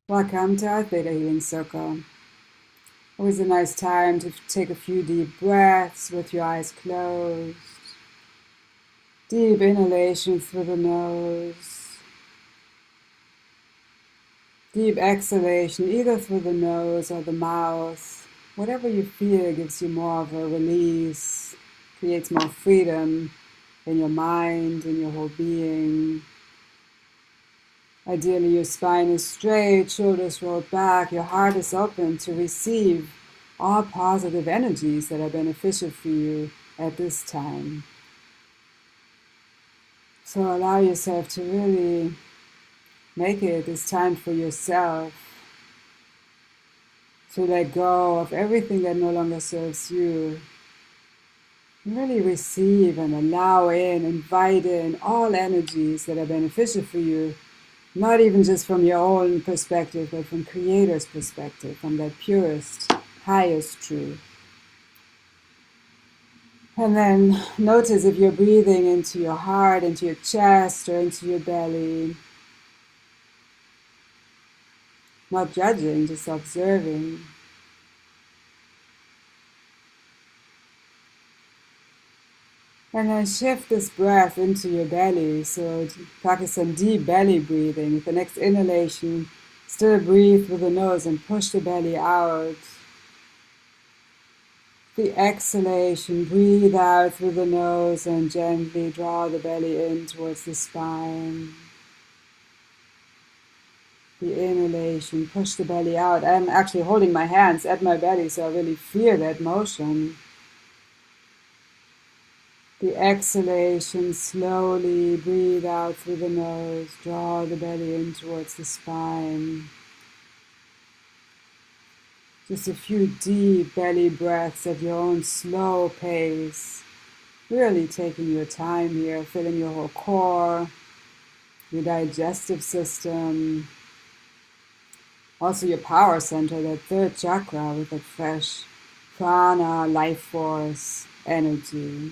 Welcome to our Theta Healing Circle. Always a nice time to take a few deep breaths with your eyes closed. Deep inhalation through the nose. Deep exhalation either through the nose or the mouth. Whatever you feel gives you more of a release, creates more freedom in your mind, in your whole being. Ideally, your spine is straight, shoulders rolled back, your heart is open to receive all positive energies that are beneficial for you at this time. So allow yourself to really make it this time for yourself, to let go of everything that no longer serves you. And really receive and allow in, invite in all energies that are beneficial for you. Not even just from your own perspective, but from Creator's perspective, from that purest, highest truth. And then notice if you're breathing into your heart, into your chest, or into your belly. Not judging, just observing. And then shift this breath into your belly. So practice some deep belly breathing. With the next inhalation, still breathe through the nose and push the belly out. The exhalation, breathe out through the nose and gently draw the belly in towards the spine. The inhalation, push the belly out. I'm actually holding my hands at my belly, so I really feel that motion. The exhalation, slowly breathe out through the nose, draw the belly in towards the spine. Just a few deep belly breaths at your own slow pace. Really taking your time here, filling your whole core, your digestive system, also your power center, that third chakra with that fresh prana, life force, energy.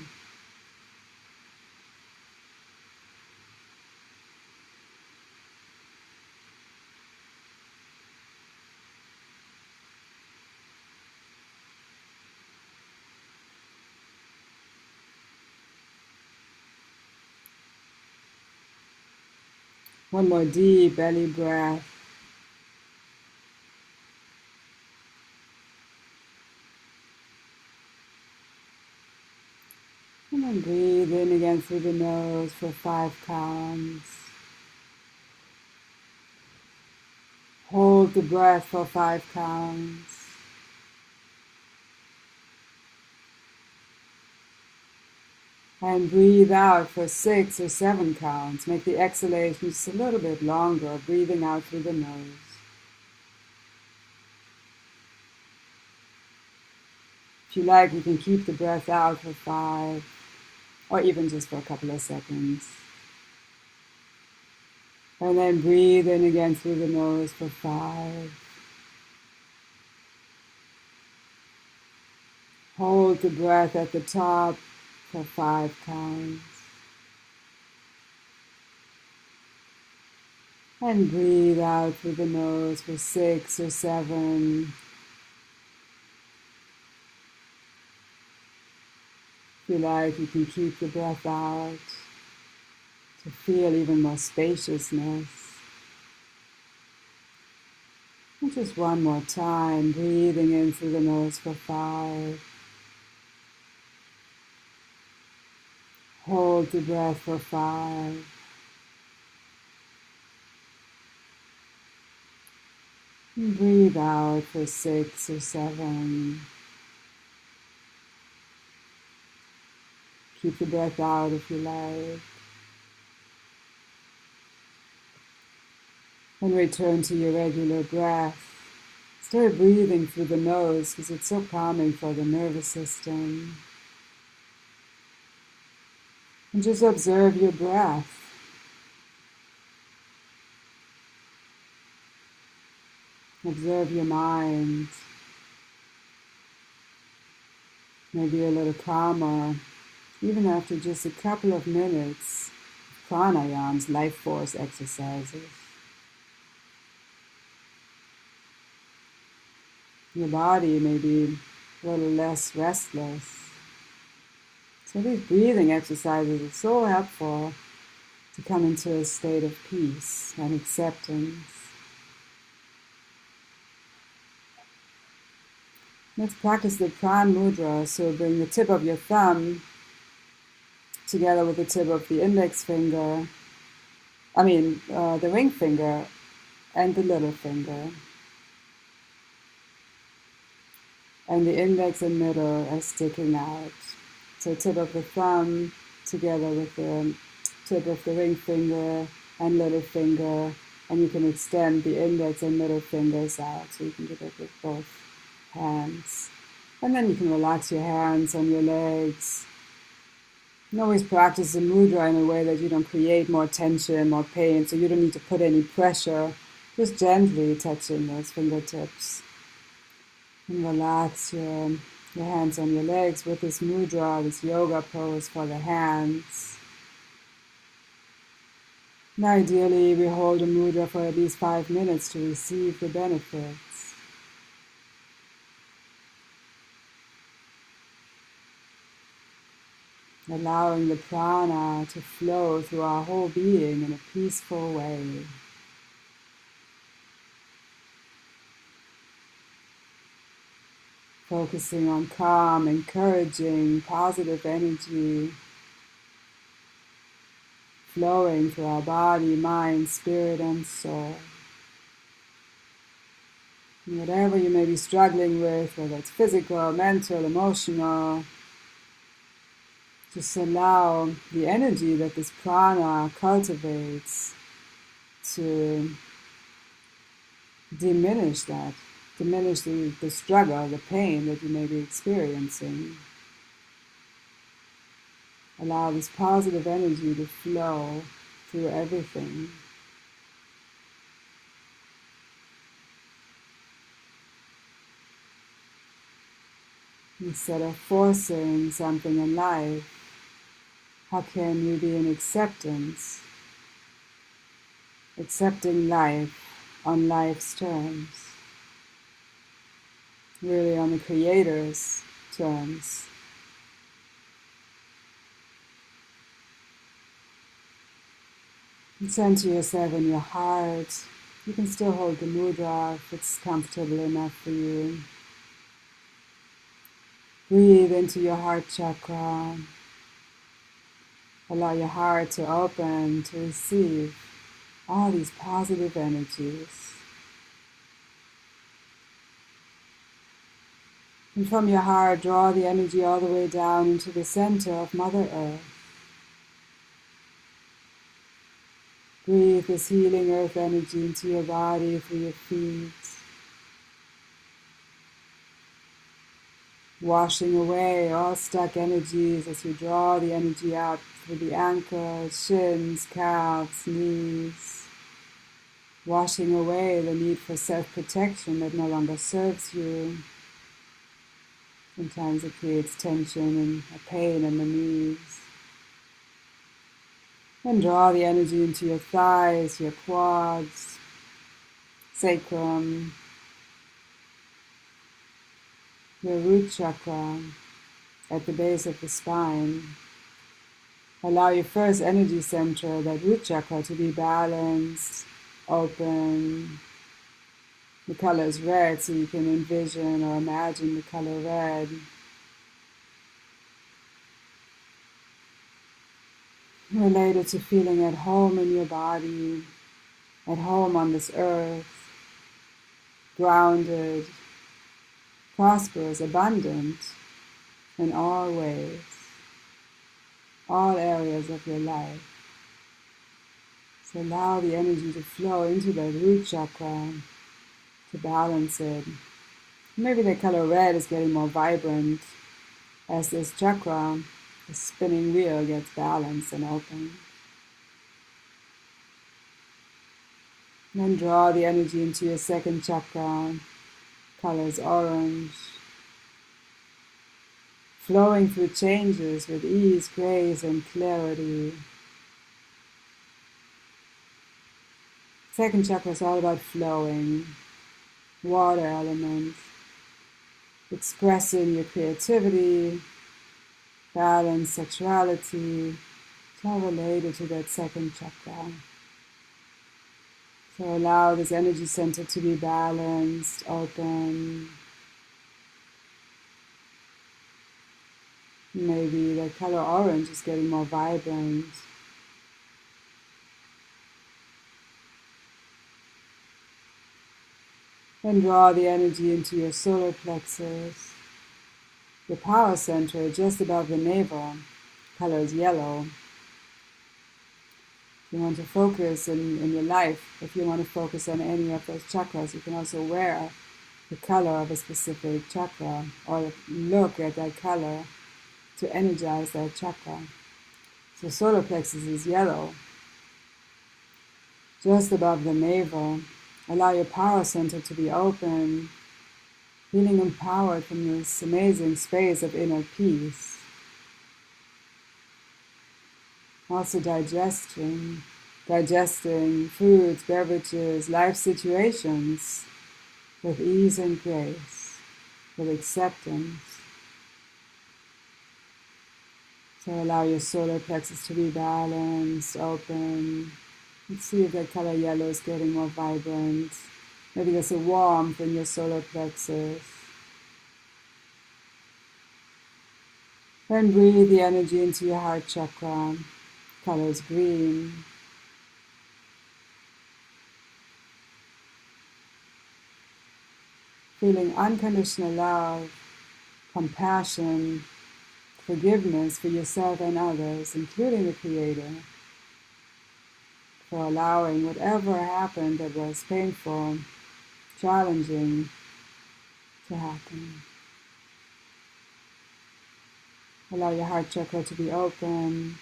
One more deep belly breath. And then breathe in again through the nose for 5 counts. Hold the breath for 5 counts. And breathe out for 6 or 7 counts. Make the exhalation just a little bit longer, breathing out through the nose. If you like, you can keep the breath out for 5, or even just for a couple of seconds. And then breathe in again through the nose for 5. Hold the breath at the top for 5 counts. And breathe out through the nose for 6 or 7. If you like, you can keep the breath out to feel even more spaciousness. And just one more time, breathing in through the nose for 5. Hold the breath for 5. And breathe out for 6 or 7. Keep the breath out if you like. And return to your regular breath. Start breathing through the nose because it's so calming for the nervous system. And just observe your breath. Observe your mind. Maybe a little calmer, even after just a couple of minutes of pranayams, life force exercises. Your body may be a little less restless. So these breathing exercises are so helpful to come into a state of peace and acceptance. Let's practice the pran mudra. So bring the tip of your thumb together with the tip of the index finger, the ring finger and the little finger. And the index and middle are sticking out. So tip of the thumb together with the tip of the ring finger and little finger, and you can extend the index and middle fingers out, so you can do it with both hands. And then you can relax your hands on your legs. And always practice the mudra in a way that you don't create more tension, more pain, so you don't need to put any pressure, just gently touching those fingertips. And relax your hands on your legs with this mudra, this yoga pose for the hands. And ideally, we hold a mudra for at least 5 minutes to receive the benefits. Allowing the prana to flow through our whole being in a peaceful way. Focusing on calm, encouraging, positive energy flowing through our body, mind, spirit, and soul. And whatever you may be struggling with, whether it's physical, mental, emotional, just allow the energy that this prana cultivates to diminish the struggle, the pain that you may be experiencing. Allow this positive energy to flow through everything. Instead of forcing something in life, how can you be in acceptance? Accepting life on life's terms. Really on the Creator's terms. And center yourself in your heart. You can still hold the mudra if it's comfortable enough for you. Breathe into your heart chakra. Allow your heart to open to receive all these positive energies. And from your heart, draw the energy all the way down into the center of Mother Earth. Breathe this healing earth energy into your body through your feet. Washing away all stuck energies as you draw the energy out through the ankles, shins, calves, knees. Washing away the need for self-protection that no longer serves you. Sometimes it creates tension and a pain in the knees. And draw the energy into your thighs, your quads, sacrum, your root chakra at the base of the spine. Allow your first energy center, that root chakra, to be balanced, open. The color is red, so you can envision or imagine the color red. Related to feeling at home in your body, at home on this earth, grounded, prosperous, abundant in all ways, all areas of your life. So allow the energy to flow into the root chakra to balance it. Maybe the color red is getting more vibrant as this chakra, the spinning wheel, gets balanced and open. Then draw the energy into your second chakra, color is orange, flowing through changes with ease, grace, and clarity. Second chakra is all about flowing, water element, expressing your creativity, balance, sexuality. It's all related to that second chakra. So allow this energy center to be balanced, open. Maybe the color orange is getting more vibrant. Then draw the energy into your solar plexus, your power center just above the navel. Color is yellow. If you want to focus in your life, if you want to focus on any of those chakras, you can also wear the color of a specific chakra or look at that color to energize that chakra. So solar plexus is yellow, just above the navel. Allow your power center to be open, feeling empowered from this amazing space of inner peace. Also digesting foods, beverages, life situations with ease and grace, with acceptance. So allow your solar plexus to be balanced, open. Let's see if that color yellow is getting more vibrant. Maybe there's a warmth in your solar plexus. Then breathe the energy into your heart chakra. Color is green. Feeling unconditional love, compassion, forgiveness for yourself and others, including the Creator, for allowing whatever happened that was painful, challenging, to happen. Allow your heart chakra to be open.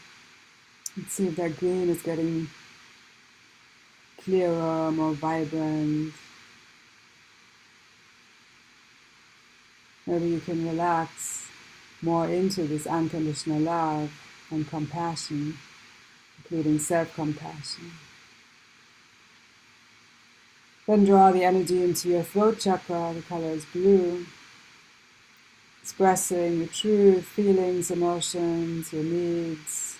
Let's see if that green is getting clearer, more vibrant. Maybe you can relax more into this unconditional love and compassion, including self-compassion. Then draw the energy into your throat chakra. The color is blue. Expressing your truth, feelings, emotions, your needs.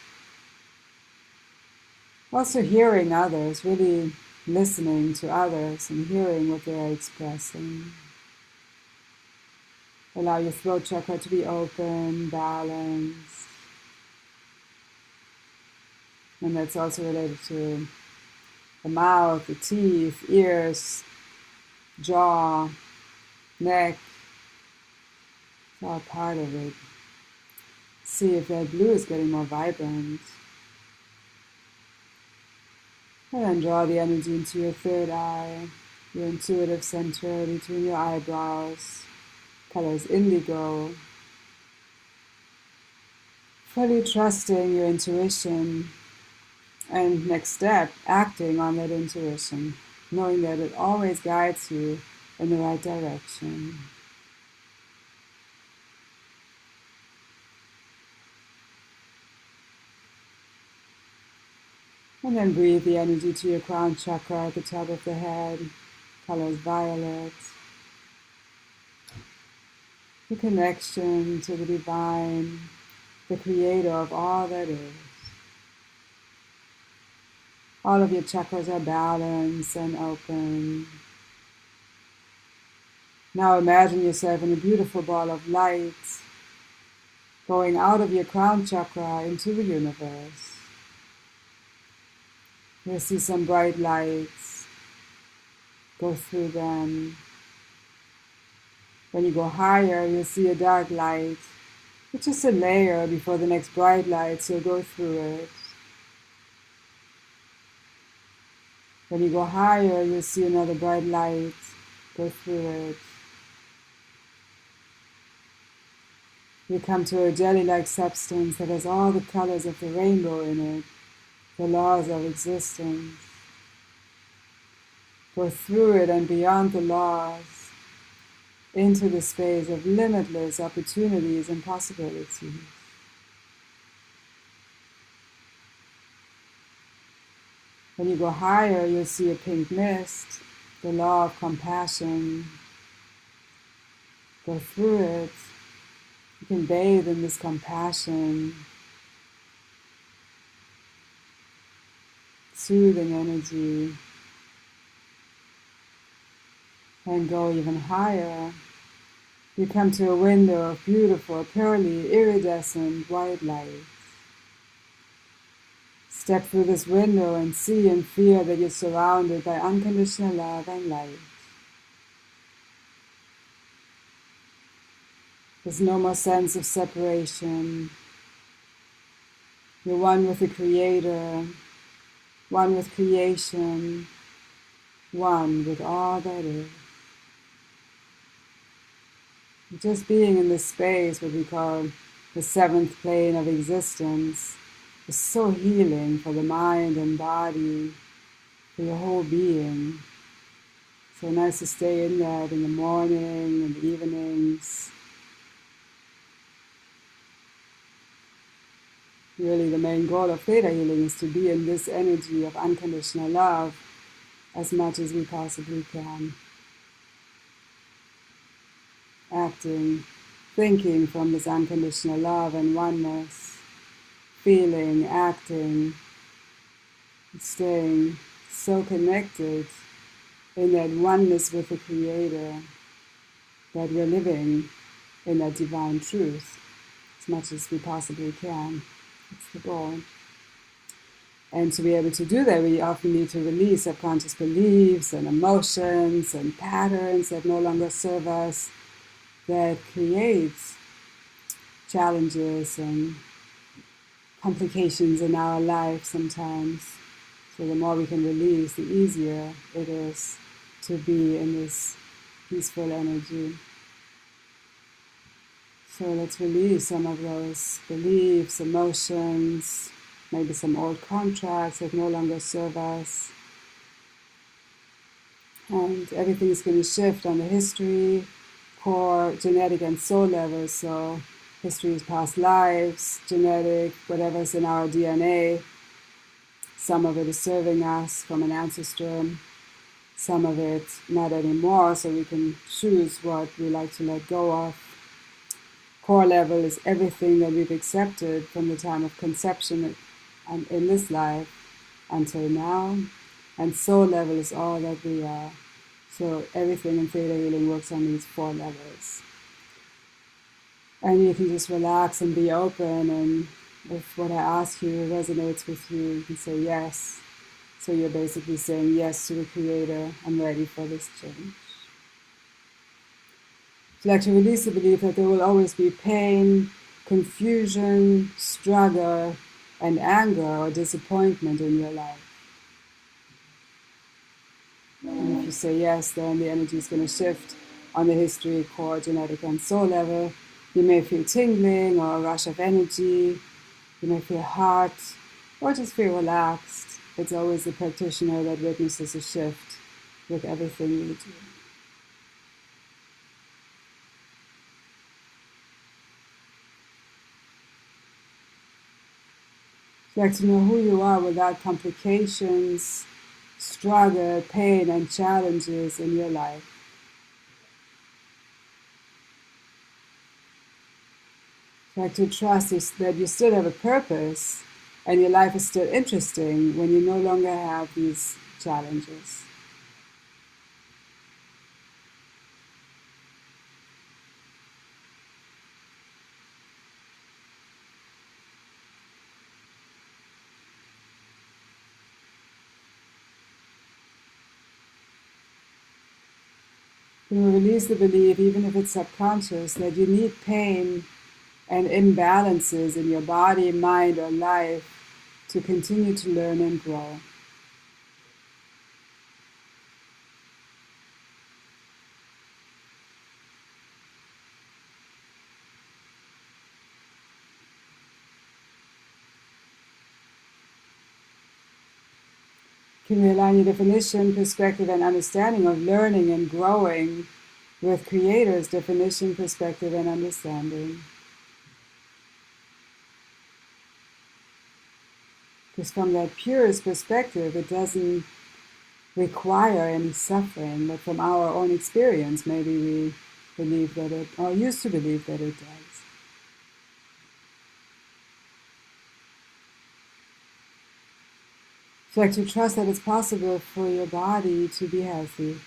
Also hearing others, really listening to others and hearing what they're expressing. Allow your throat chakra to be open, balanced. And that's also related to the mouth, the teeth, ears, jaw, neck. It's all part of it. See if that blue is getting more vibrant. And then draw the energy into your third eye, your intuitive center between your eyebrows. Color is indigo. Fully trusting your intuition, and next step, acting on that intuition, knowing that it always guides you in the right direction. And then breathe the energy to your crown chakra at the top of the head. Color is violet. The connection to the divine, the creator of all that is. All of your chakras are balanced and open. Now imagine yourself in a beautiful ball of light going out of your crown chakra into the universe. You'll see some bright lights. Go through them. When you go higher, you'll see a dark light. It's just a layer before the next bright light, so go through it. When you go higher, you'll see another bright light. Go through it. You come to a jelly-like substance that has all the colors of the rainbow in it, the laws of existence. Go through it and beyond the laws, into the space of limitless opportunities and possibilities. When you go higher, you'll see a pink mist, the law of compassion. go through it. You can bathe in this compassion, soothing energy, and go even higher. You come to a window of beautiful, purely iridescent white light. Step through this window and see and feel that you're surrounded by unconditional love and light. There's no more sense of separation. You're one with the Creator, one with creation, one with all that is. Just being in this space, what we call the seventh plane of existence, is so healing for the mind and body, for your whole being. So nice to stay in that in the morning and the evenings. Really, the main goal of theta healing is to be in this energy of unconditional love as much as we possibly can. Acting, thinking from this unconditional love and oneness, feeling, acting, staying so connected in that oneness with the Creator that we're living in that divine truth as much as we possibly can. That's the goal. And to be able to do that, we often need to release subconscious beliefs and emotions and patterns that no longer serve us, that creates challenges and complications in our life sometimes. So the more we can release, the easier it is to be in this peaceful energy. So let's release some of those beliefs, emotions, maybe some old contracts that no longer serve us. And everything's going to shift on the history, core, genetic, and soul levels. So history is past lives, genetic, whatever's in our DNA. Some of it is serving us from an ancestor. Some of it not anymore, so we can choose what we like to let go of. Core level is everything that we've accepted from the time of conception and in this life until now. And soul level is all that we are. So everything in theta healing works on these 4 levels. And you can just relax and be open, and if what I ask you resonates with you, you can say yes. So you're basically saying yes to the Creator, I'm ready for this change. If you like to release the belief that there will always be pain, confusion, struggle, and anger or disappointment in your life. And if you say yes, then the energy is going to shift on the history, core, genetic, and soul level. You may feel tingling or a rush of energy. You may feel hot or just feel relaxed. It's always the practitioner that witnesses a shift with everything you do. You like to know who you are without complications, struggle, pain, and challenges in your life. You like to trust that you still have a purpose and your life is still interesting when you no longer have these challenges. You will release the belief, even if it's subconscious, that you need pain and imbalances in your body, mind, or life to continue to learn and grow. Can we align your definition, perspective, and understanding of learning and growing with Creator's definition, perspective, and understanding? Because from that purest perspective, it doesn't require any suffering, but from our own experience, maybe we believe that it, or used to believe that it does. So like to trust that it's possible for your body to be healthy.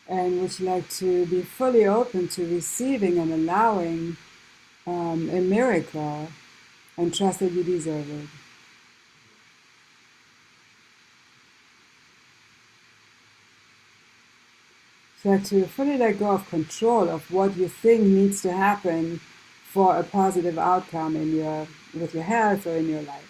And would you like to be fully open to receiving and allowing a miracle and trust that you deserve it? So like to fully let go of control of what you think needs to happen for a positive outcome in your with your health or in your life.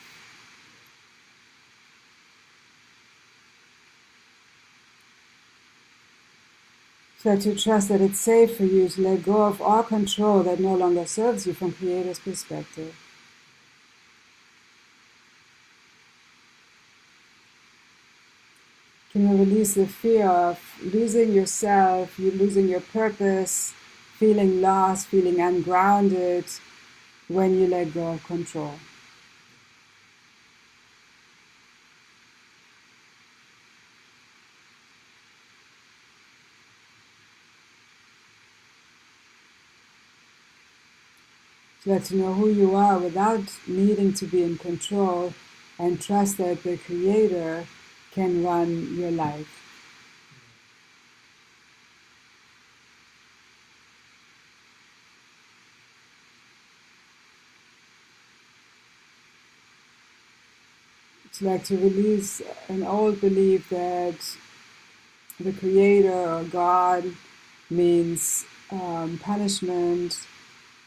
So to trust that it's safe for you to let go of all control that no longer serves you from Creator's perspective. Can you release the fear of losing yourself, you losing your purpose, feeling lost, feeling ungrounded when you let go of control? To let you know who you are without needing to be in control, and trust that the Creator can run your life. To like to release an old belief that the Creator or God means punishment,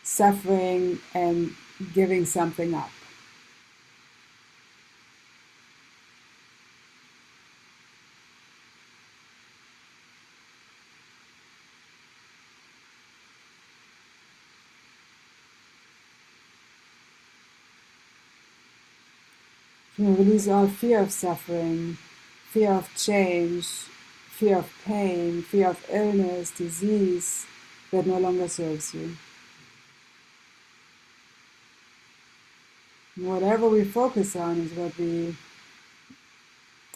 suffering, and giving something up. You know, release all fear of suffering, fear of change, fear of pain, fear of illness, disease that no longer serves you. Whatever we focus on is what we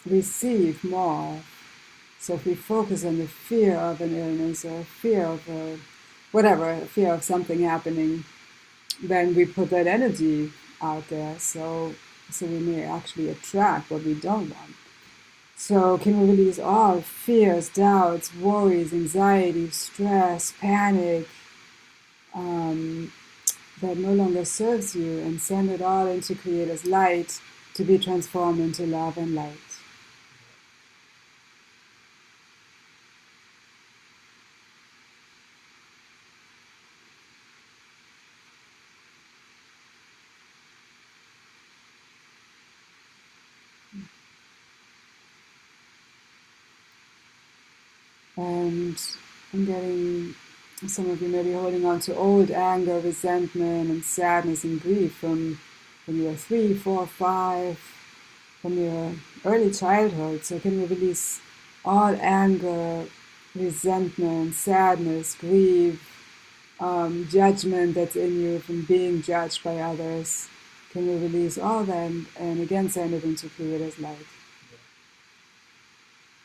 receive more. So if we focus on the fear of an illness or fear of whatever, fear of something happening, then we put that energy out there. So we may actually attract what we don't want. So can we release all fears, doubts, worries, anxiety, stress, panic that no longer serves you, and send it all into Creator's light to be transformed into love and light. And I'm getting some of you maybe holding on to old anger, resentment, and sadness and grief from when you were 3, 4, 5, from your early childhood. So can we release all anger, resentment, sadness, grief, judgment that's in you from being judged by others? Can we release all that and again send it into Creator's light?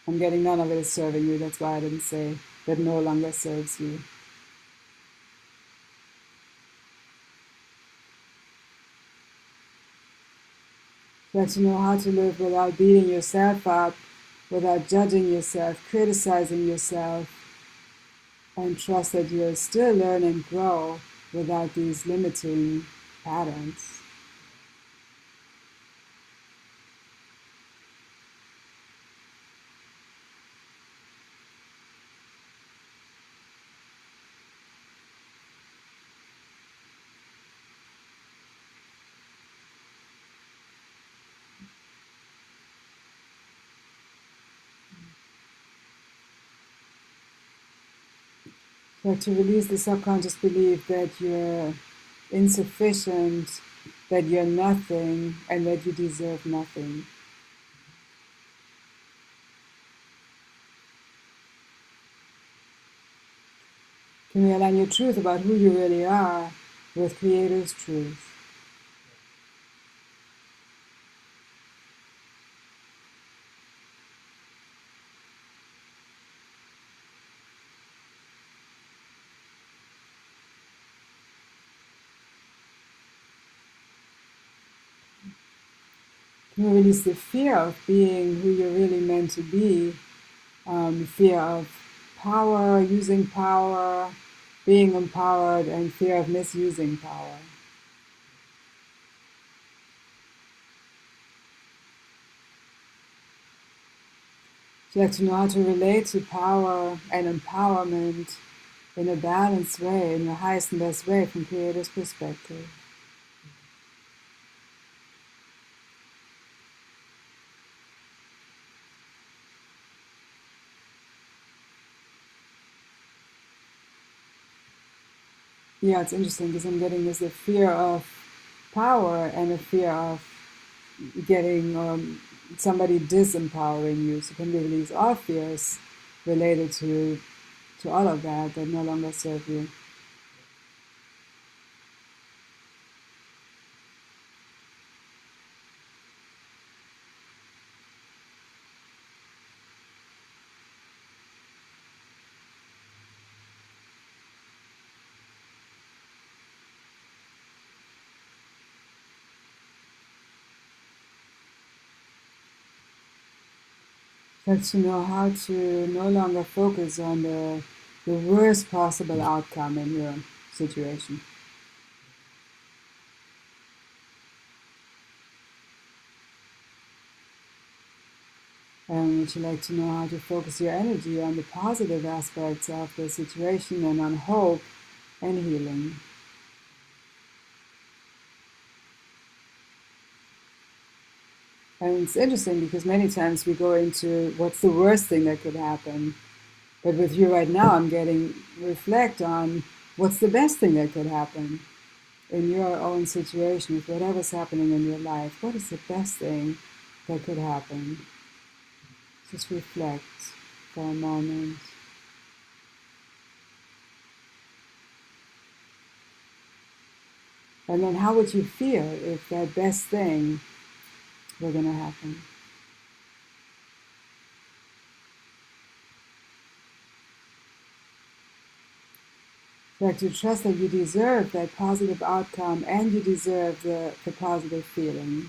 I'm getting none of it is serving you. That's why I didn't say that no longer serves you. That you know how to live without beating yourself up, without judging yourself, criticizing yourself, and trust that you'll still learn and grow without these limiting patterns. But to release the subconscious belief that you're insufficient, that you're nothing, and that you deserve nothing. Can you align your truth about who you really are with Creator's truth? You release the fear of being who you're really meant to be, fear of power, using power, being empowered, and fear of misusing power. You have to know how to relate to power and empowerment in a balanced way, in the highest and best way from Creator's perspective. Yeah, it's interesting because I'm getting this a fear of power and a fear of getting somebody disempowering you. So can be release all fears related to all of that that no longer serve you. But to know how to no longer focus on the worst possible outcome in your situation. And would you like to know how to focus your energy on the positive aspects of the situation and on hope and healing? And it's interesting because many times we go into what's the worst thing that could happen. But with you right now, I'm getting reflect on what's the best thing that could happen in your own situation, with whatever's happening in your life. What is the best thing that could happen? Just reflect for a moment. And then how would you feel if that best thing were going to happen? Like to trust that you deserve that positive outcome and you deserve the positive feeling.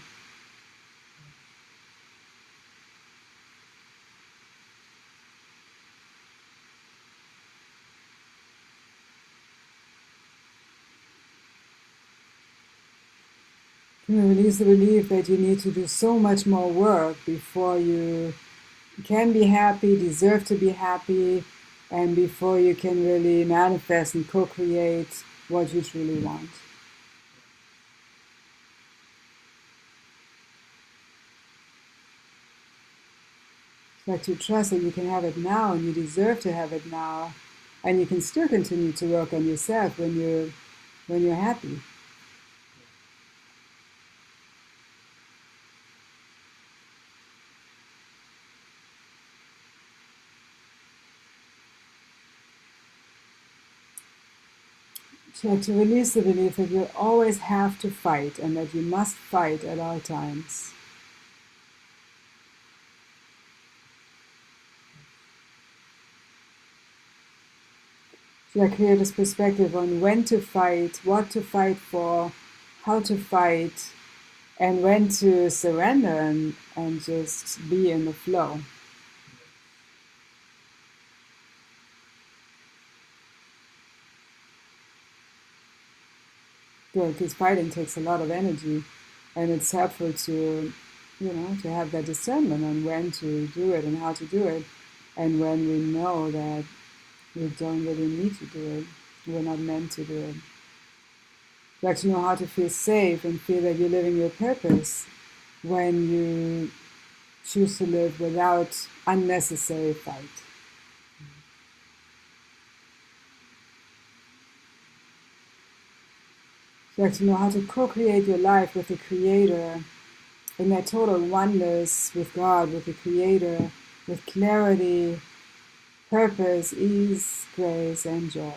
Can you release the belief that you need to do so much more work before you can be happy, deserve to be happy, and before you can really manifest and co-create what you truly want? Like to trust that you can have it now and you deserve to have it now, and you can still continue to work on yourself when you're happy. So to release the belief that you always have to fight and that you must fight at all times. So create this perspective on when to fight, what to fight for, how to fight, and when to surrender and just be in the flow. Good, because fighting takes a lot of energy, and it's helpful to, to have that discernment on when to do it and how to do it, and when we know that we don't really need to do it, we're not meant to do it. You actually know how to feel safe and feel that you're living your purpose when you choose to live without unnecessary fight. You actually know how to co-create your life with the Creator in that total oneness with God, with the Creator, with clarity, purpose, ease, grace, and joy.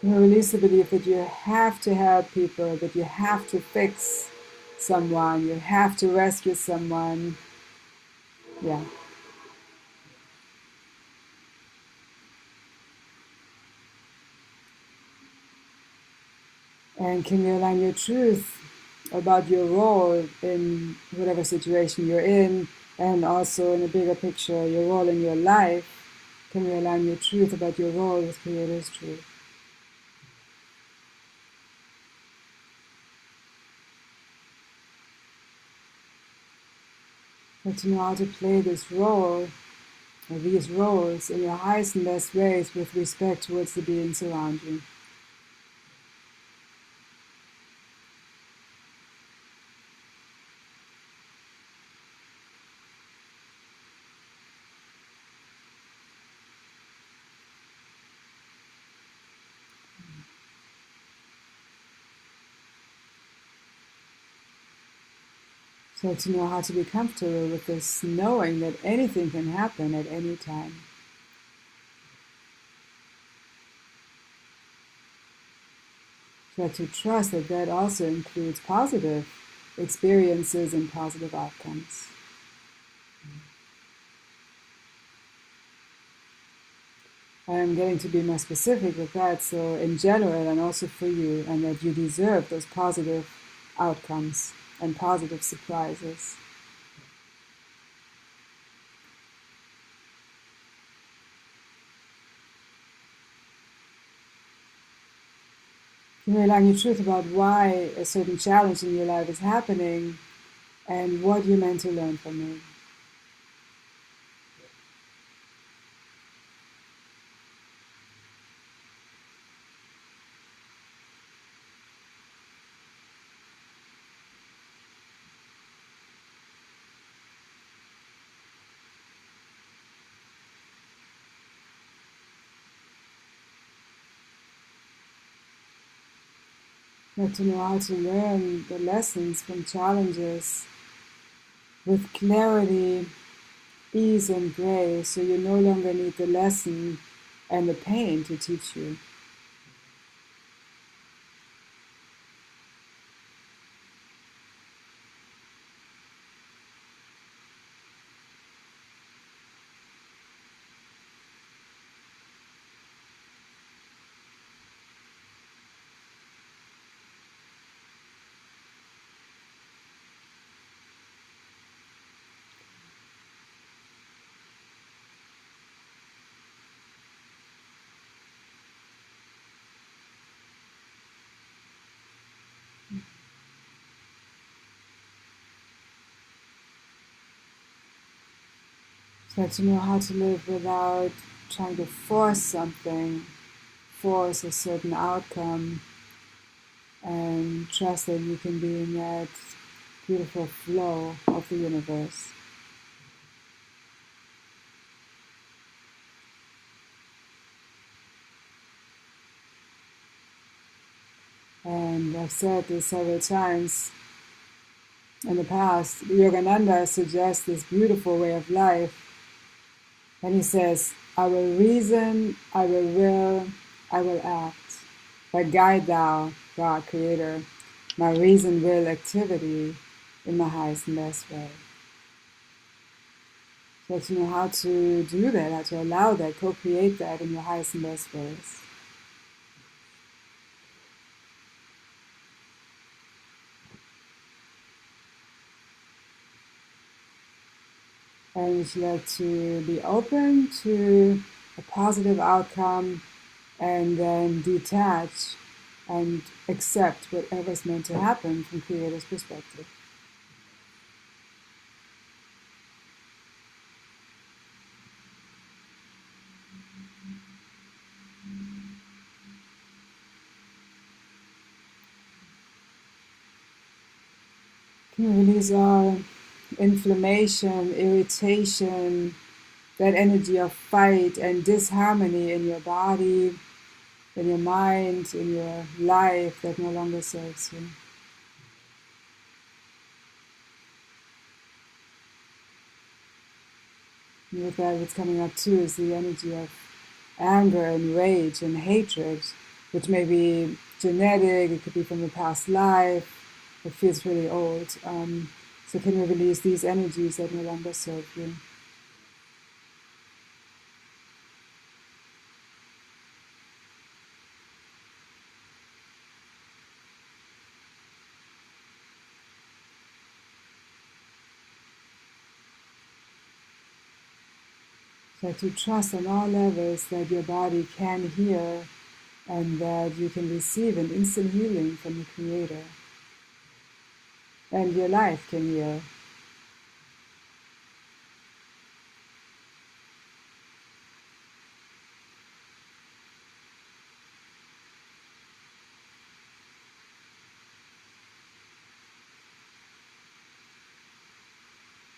You release the belief that you have to help people, that you have to fix someone, you have to rescue someone. Yeah. And can you align your truth about your role in whatever situation you're in, and also in the bigger picture, your role in your life? Can you align your truth about your role with Creator's truth? But to know how to play this role, or these roles, in your highest and best ways with respect towards the beings around you. So to know how to be comfortable with this, knowing that anything can happen at any time. So to trust that that also includes positive experiences and positive outcomes. I'm getting to be more specific with that, so in general and also for you, and that you deserve those positive outcomes and positive surprises. You may learn your truth about why a certain challenge in your life is happening and what you're meant to learn from it. But to know how to learn the lessons from challenges with clarity, ease, and grace, so you no longer need the lesson and the pain to teach you. So to know how to live without trying to force something, force a certain outcome, and trust that you can be in that beautiful flow of the universe. And I've said this several times in the past. Yogananda suggests this beautiful way of life, and he says, I will reason, I will, I will act. But guide thou, God, Creator, my reason, will, activity in the highest and best way. So to know how to do that, how to allow that, co-create that in your highest and best ways. And would you like to be open to a positive outcome and then detach and accept whatever's meant to happen from Creator's perspective? Can you release all inflammation, irritation, that energy of fight and disharmony in your body, in your mind, in your life that no longer serves you? And with that, what's coming up too is the energy of anger and rage and hatred, which may be genetic, it could be from the past life, it feels really old. So can you release these energies that no longer serve you? that you trust on all levels that your body can heal and that you can receive an instant healing from the Creator. And your life can heal.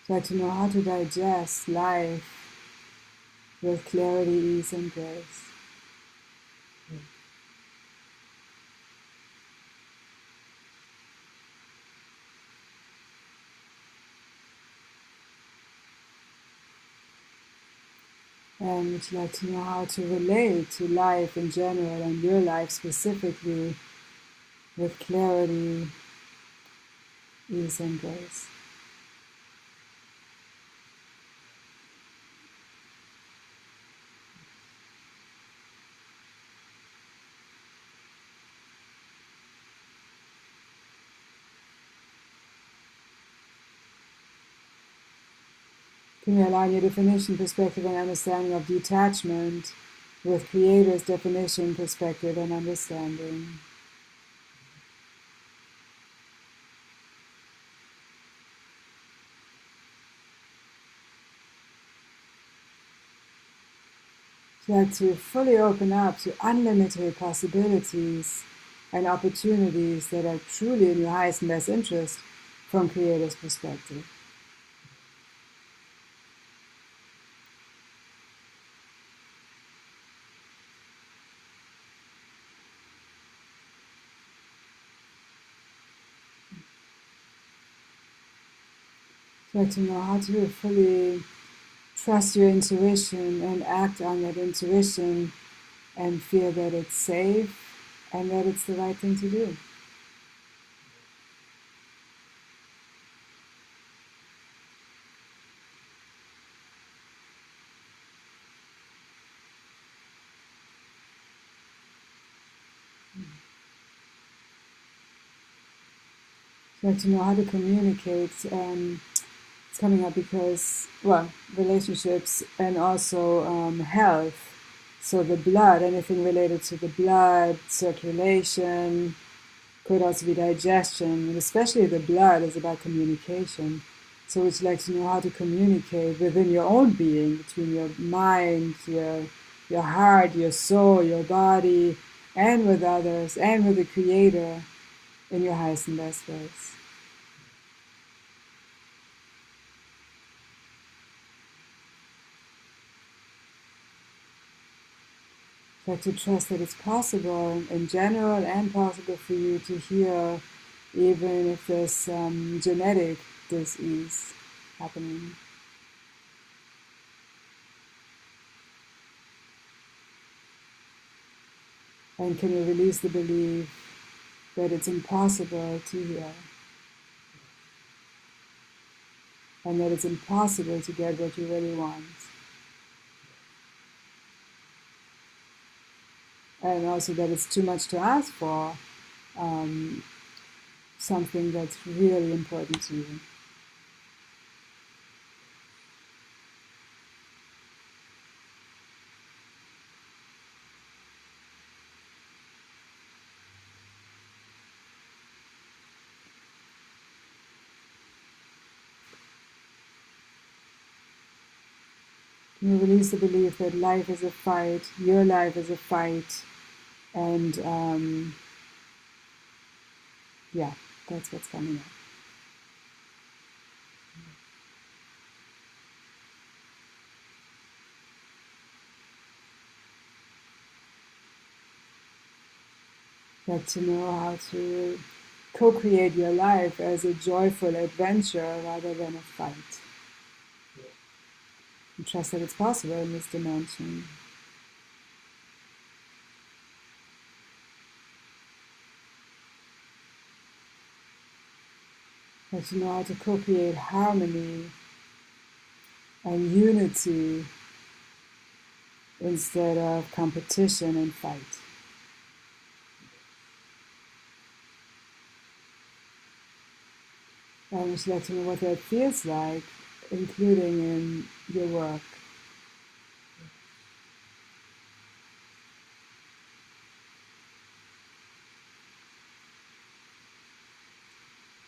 So to know how to digest life with clarity, ease, and grace. And would you like to know how to relate to life in general and your life specifically with clarity, ease, and grace? Can you align your definition, perspective, and understanding of detachment with Creator's definition, perspective, and understanding? Like to fully open up to unlimited possibilities and opportunities that are truly in your highest and best interest from Creator's perspective. Like to know how to fully trust your intuition and act on that intuition and feel that it's safe and that it's the right thing to do. Like to know how to communicate. It's coming up because, well, relationships and also health. So the blood, anything related to the blood, circulation, could also be digestion, and especially the blood is about communication. So would you like to know how to communicate within your own being, between your mind, your heart, your soul, your body, and with others, and with the Creator in your highest and best ways. But to trust that it's possible in general and possible for you to heal even if there's genetic disease happening. And can you release the belief that it's impossible to heal? And that it's impossible to get what you really want. And also that it's too much to ask for something that's really important to you. Can you release the belief that life is a fight, your life is a fight, and yeah, that's what's coming up. But to know how to co-create your life as a joyful adventure rather than a fight. And trust that it's possible in this dimension. But to know how to co-create harmony and unity instead of competition and fight. And would you like to know what that feels like, including in your work?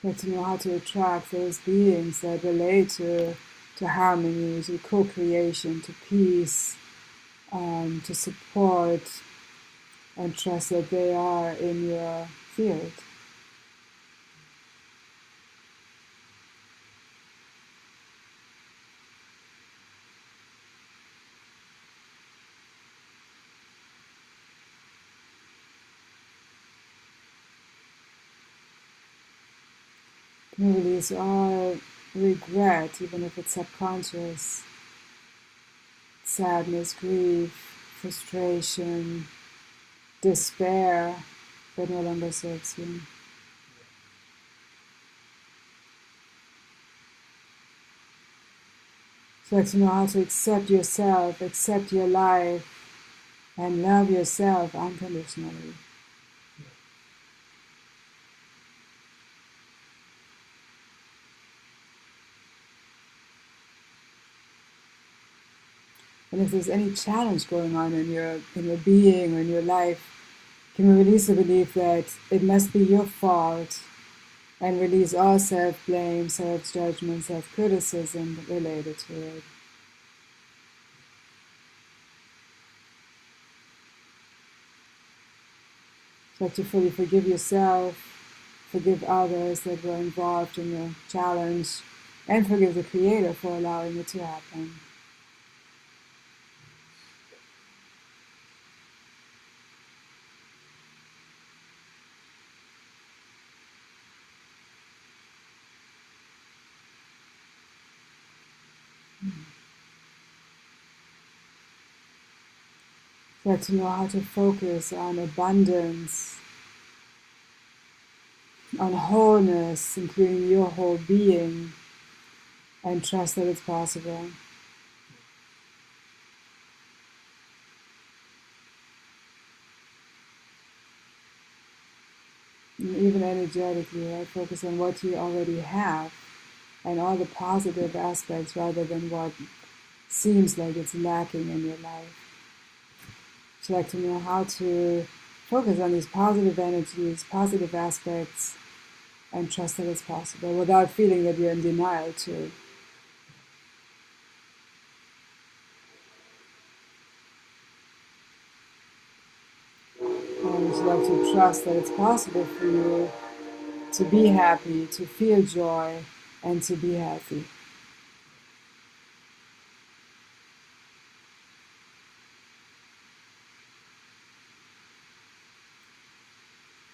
But to know how to attract those beings that relate to harmony, to co-creation, to peace, to support, and trust that they are in your field. Can release all regret, even if it's subconscious, sadness, grief, frustration, despair that no longer serves you. So like to know how to accept yourself, accept your life, and love yourself unconditionally. And if there's any challenge going on in your being or in your life, can we release the belief that it must be your fault and release all self-blame, self-judgment, self-criticism related to it. So to fully forgive yourself, forgive others that were involved in your challenge, and forgive the Creator for allowing it to happen. So to know how to focus on abundance, on wholeness, including your whole being, and trust that it's possible. And even energetically, right? Focus on what you already have and all the positive aspects rather than what seems like it's lacking in your life. So like to know how to focus on these positive energies, positive aspects, and trust that it's possible without feeling that you're in denial too. And would like to trust that it's possible for you to be happy, to feel joy, and to be healthy.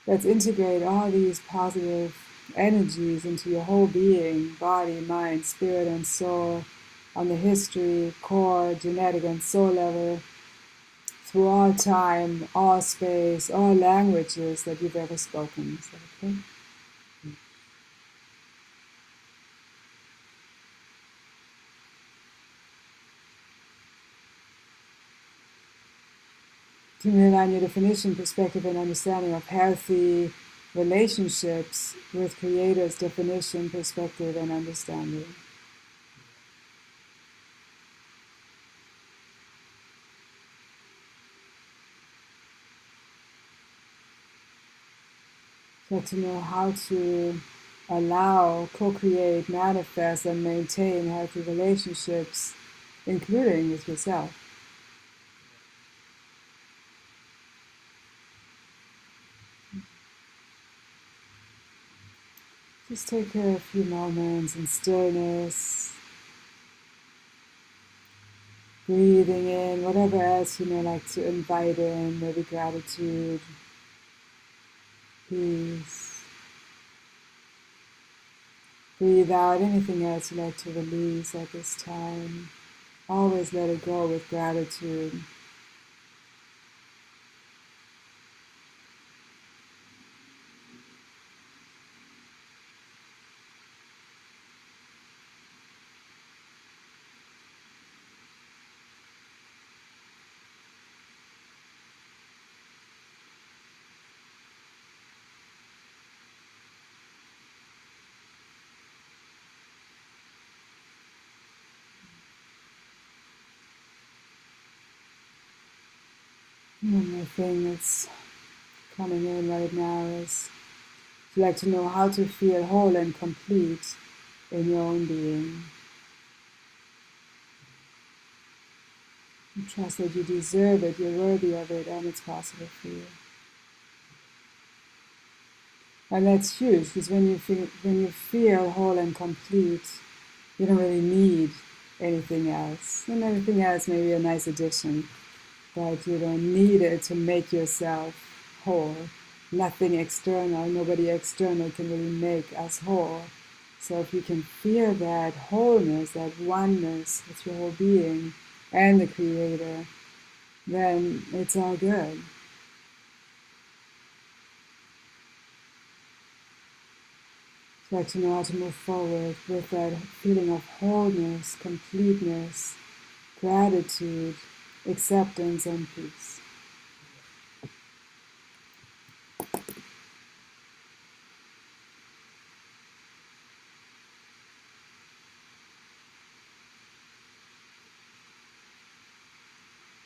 Let's integrate all these positive energies into your whole being, body, mind, spirit, and soul, on the history, core, genetic, and soul level, through all time, all space, all languages that you've ever spoken. Is that okay? To realign your definition, perspective, and understanding of healthy relationships with Creator's definition, perspective, and understanding. So to know how to allow, co-create, manifest, and maintain healthy relationships, including with yourself. Just take a few moments in stillness, breathing in whatever else you may like to invite in, maybe gratitude, peace. Breathe out anything else you like to release at this time. Always let it go with gratitude. One more thing that's coming in right now is You like to know how to feel whole and complete in your own being. You trust that you deserve it, you're worthy of it, and it's possible for you. And that's huge, because when you feel whole and complete, you don't really need anything else. And everything else may be a nice addition, but you don't need it to make yourself whole. Nothing external, nobody external can really make us whole. So if you can feel that wholeness, that oneness with your whole being and the Creator, then it's all good. So like to know how to move forward with that feeling of wholeness, completeness, gratitude, acceptance, and peace.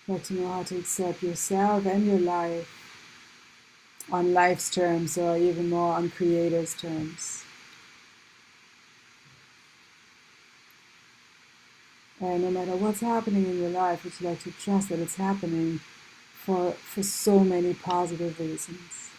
Like to know how to accept yourself and your life on life's terms, or even more on Creator's terms. And no matter what's happening in your life, would you like to trust that it's happening for so many positive reasons.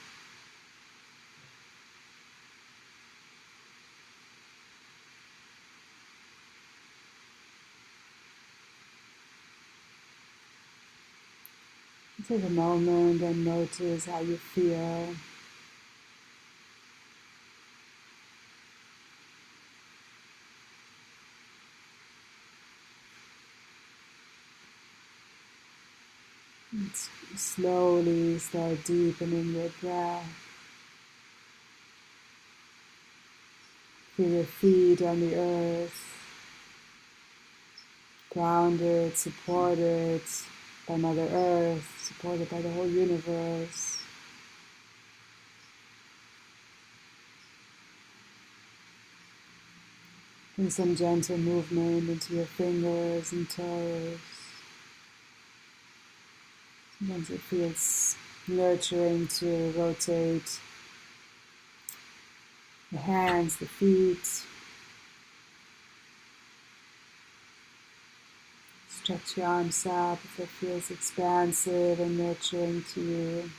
Take a moment and notice how you feel. And slowly start deepening your breath. Feel your feet on the earth, grounded, supported by Mother Earth, supported by the whole universe. And some gentle movement into your fingers and toes. Sometimes it feels nurturing to rotate the hands, the feet. Stretch your arms up if it feels expansive and nurturing to you.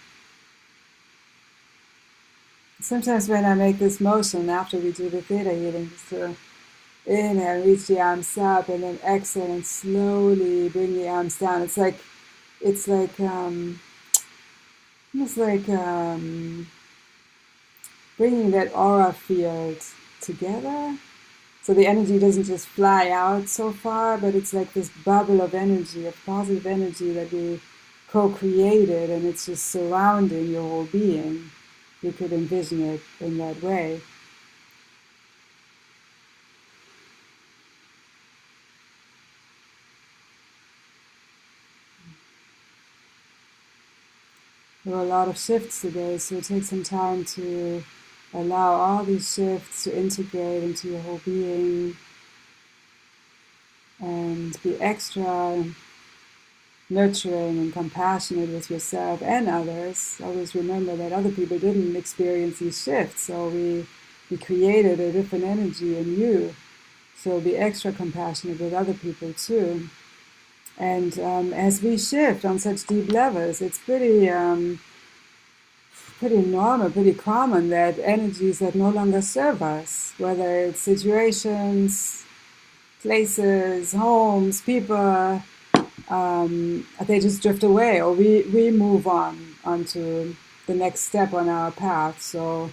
Sometimes when I make this motion after we do the theta healing, just to inhale, reach the arms up, and then exhale and slowly bring the arms down. It's like almost like bringing that aura field together. So the energy doesn't just fly out so far, but it's like this bubble of energy, of positive energy that we co-created, and it's just surrounding your whole being. You could envision it in that way. There were a lot of shifts today, so take some time to allow all these shifts to integrate into your whole being and be extra nurturing and compassionate with yourself and others. Always remember that other people didn't experience these shifts, so we created a different energy in you. So be extra compassionate with other people too. And as we shift on such deep levels, it's pretty normal, pretty common that energies that no longer serve us, whether it's situations, places, homes, people, they just drift away, or we move onto the next step on our path. So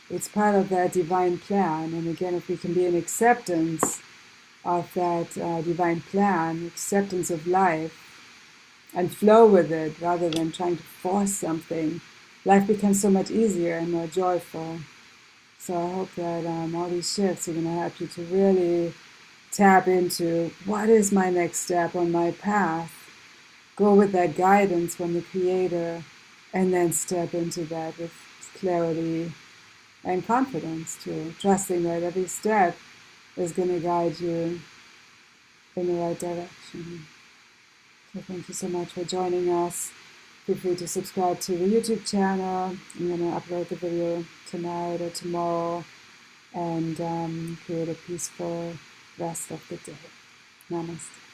it's part of that divine plan. And again, if we can be in acceptance of that divine plan, acceptance of life, and flow with it rather than trying to force something, life becomes so much easier and more joyful. So I hope that all these shifts are going to help you to really tap into what is my next step on my path. Go with that guidance from the Creator, and then step into that with clarity and confidence too, trusting that every step is going to guide you in the right direction. So thank you so much for joining us Feel free to subscribe to the YouTube channel. I'm going to upload the video tonight or tomorrow, and create a peaceful rest of the day. Namaste.